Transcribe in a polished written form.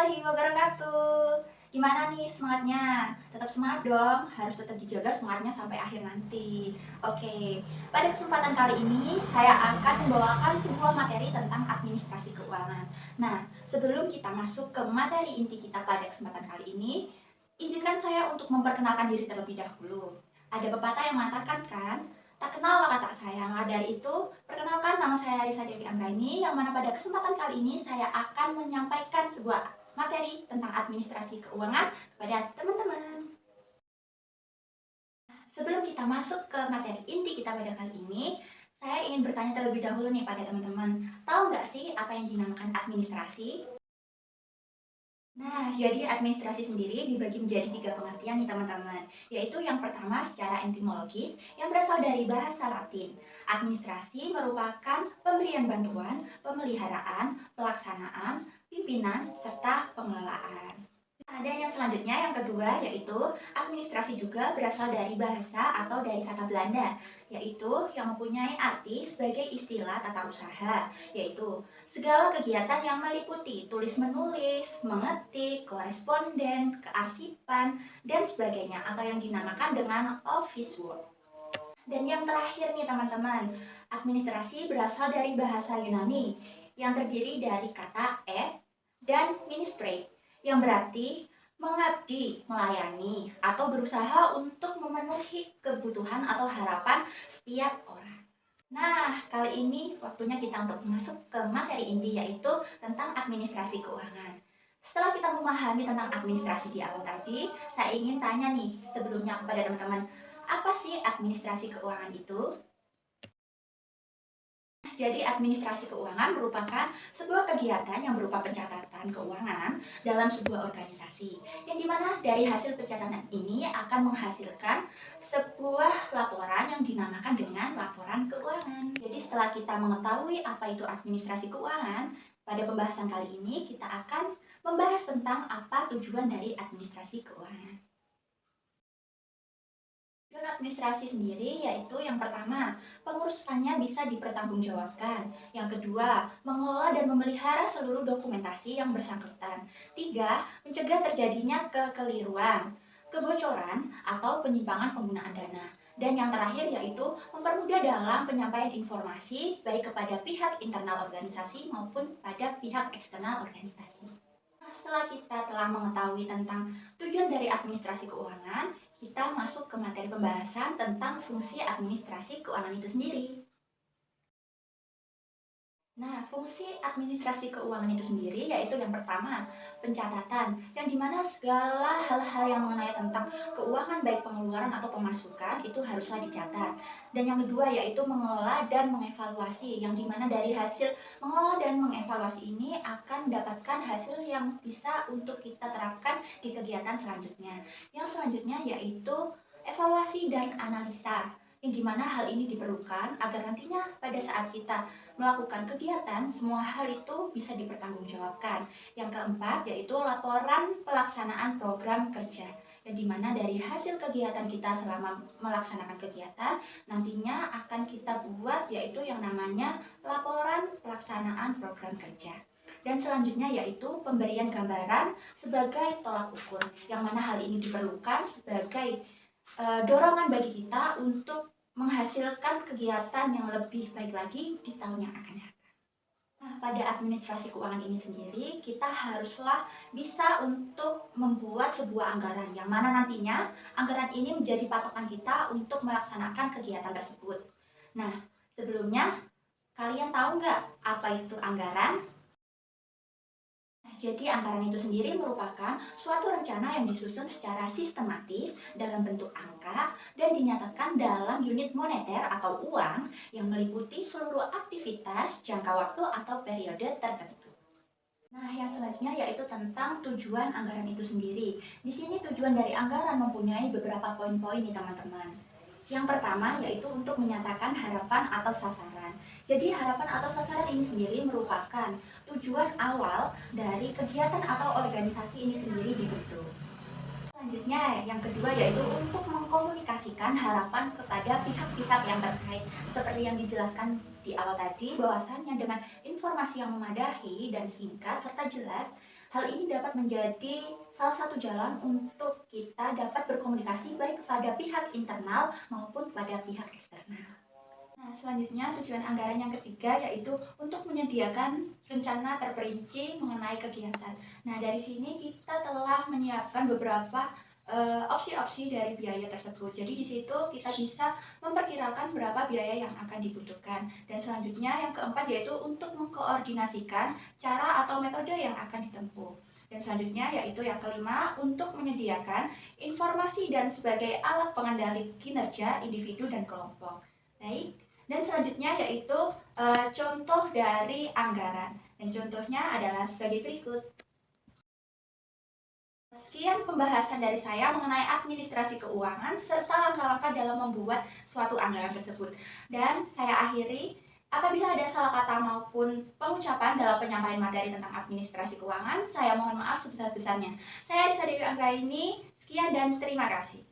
warahmatullahi wabarakatuh. Gimana nih semangatnya? Tetap semangat dong, harus tetap dijaga semangatnya sampai akhir nanti. Oke, pada kesempatan kali ini saya akan membawakan sebuah materi tentang administrasi keuangan. Nah, sebelum kita masuk ke materi inti kita pada kesempatan kali ini, izinkan saya untuk memperkenalkan diri terlebih dahulu. Ada pepatah yang mengatakan kan, tak kenal maka tak sayang. Nah, dari itu, perkenalkan nama saya Risa Dewi Anggraini, yang mana pada kesempatan kali ini saya akan menyampaikan sebuah materi tentang administrasi keuangan kepada teman-teman. Sebelum kita masuk ke materi inti kita pada kali ini, saya ingin bertanya terlebih dahulu nih pada teman-teman. Tahu nggak sih apa yang dinamakan administrasi? Nah, jadi administrasi sendiri dibagi menjadi tiga pengertian nih teman-teman, yaitu yang pertama secara etimologis yang berasal dari bahasa Latin. Administrasi merupakan pemberian bantuan, pemeliharaan, pelaksanaan, pimpinan, serta pengelolaan. Ada yang selanjutnya, yang kedua, yaitu administrasi juga berasal dari bahasa atau dari kata Belanda, yaitu yang mempunyai arti sebagai istilah tata usaha, yaitu segala kegiatan yang meliputi tulis-menulis, mengetik, koresponden, kearsipan, dan sebagainya, atau yang dinamakan dengan office work. Dan yang terakhir nih teman-teman, administrasi berasal dari bahasa Yunani, yang terdiri dari kata dan ministry, yang berarti mengabdi, melayani, atau berusaha untuk memenuhi kebutuhan atau harapan setiap orang. Nah, kali ini waktunya kita untuk masuk ke materi inti, yaitu tentang administrasi keuangan. Setelah kita memahami tentang administrasi di awal tadi, saya ingin tanya nih sebelumnya kepada teman-teman, apa sih administrasi keuangan itu? Jadi administrasi keuangan merupakan sebuah kegiatan yang berupa pencatatan keuangan dalam sebuah organisasi, yang dimana dari hasil pencatatan ini akan menghasilkan sebuah laporan yang dinamakan dengan laporan keuangan. Jadi setelah kita mengetahui apa itu administrasi keuangan, pada pembahasan kali ini kita akan membahas tentang apa tujuan dari administrasi keuangan. Tujuan administrasi sendiri yaitu yang pertama, pengurusannya bisa dipertanggungjawabkan. Yang kedua, mengelola dan memelihara seluruh dokumentasi yang bersangkutan. Tiga, mencegah terjadinya kekeliruan, kebocoran, atau penyimpangan penggunaan dana. Dan yang terakhir yaitu mempermudah dalam penyampaian informasi baik kepada pihak internal organisasi maupun pada pihak eksternal organisasi. Setelah kita telah mengetahui tentang tujuan dari administrasi keuangan, kita masuk ke materi pembahasan tentang fungsi administrasi keuangan itu sendiri. Nah, fungsi administrasi keuangan itu sendiri yaitu yang pertama, pencatatan, yang dimana segala hal-hal yang mengenai tentang keuangan baik pengeluaran atau pemasukan itu haruslah dicatat. Dan yang kedua yaitu mengelola dan mengevaluasi, yang dimana dari hasil mengelola dan mengevaluasi ini akan mendapatkan hasil yang bisa untuk kita terapkan di kegiatan selanjutnya. Yang selanjutnya yaitu evaluasi dan analisa, yang dimana hal ini diperlukan agar nantinya pada saat kita melakukan kegiatan, semua hal itu bisa dipertanggungjawabkan. Yang keempat yaitu laporan pelaksanaan program kerja, yang dimana dari hasil kegiatan kita selama melaksanakan kegiatan, nantinya akan kita buat yaitu yang namanya laporan pelaksanaan program kerja. Dan selanjutnya yaitu pemberian gambaran sebagai tolak ukur, yang mana hal ini diperlukan sebagai dorongan bagi kita untuk menghasilkan kegiatan yang lebih baik lagi di tahun yang akan datang. Nah, pada administrasi keuangan ini sendiri, kita haruslah bisa untuk membuat sebuah anggaran, yang mana nantinya anggaran ini menjadi patokan kita untuk melaksanakan kegiatan tersebut. Nah, sebelumnya, kalian tahu nggak apa itu anggaran? Jadi anggaran itu sendiri merupakan suatu rencana yang disusun secara sistematis dalam bentuk angka dan dinyatakan dalam unit moneter atau uang yang meliputi seluruh aktivitas, jangka waktu atau periode tertentu. Nah, yang selanjutnya yaitu tentang tujuan anggaran itu sendiri. Di sini tujuan dari anggaran mempunyai beberapa poin-poin nih teman-teman. Yang pertama yaitu untuk menyatakan harapan atau sasaran. Jadi harapan atau sasaran ini sendiri merupakan tujuan awal dari kegiatan atau organisasi ini sendiri dibentuk. Selanjutnya, yang kedua yaitu untuk mengkomunikasikan harapan kepada pihak-pihak yang terkait. Seperti yang dijelaskan di awal tadi, bahwasannya dengan informasi yang memadai dan singkat serta jelas, Hal ini dapat menjadi salah satu jalan untuk kita dapat berkomunikasi baik kepada pihak internal maupun kepada pihak eksternal. Nah, selanjutnya tujuan anggaran yang ketiga yaitu untuk menyediakan rencana terperinci mengenai kegiatan. Nah, dari sini kita telah menyiapkan beberapa opsi-opsi dari biaya tersebut. Jadi di situ kita bisa memperkirakan berapa biaya yang akan dibutuhkan. Dan selanjutnya yang keempat yaitu untuk mengkoordinasikan cara atau metode yang akan ditempuh. Dan selanjutnya yaitu yang kelima untuk menyediakan informasi dan sebagai alat pengendali kinerja individu dan kelompok. Baik, dan selanjutnya yaitu contoh dari anggaran. Dan contohnya adalah sebagai berikut. Sekian pembahasan dari saya mengenai administrasi keuangan serta langkah-langkah dalam membuat suatu anggaran tersebut. Dan saya akhiri, apabila ada salah kata maupun pengucapan dalam penyampaian materi tentang administrasi keuangan, saya mohon maaf sebesar-besarnya. Saya Risa Dewi Anggraini, sekian dan terima kasih.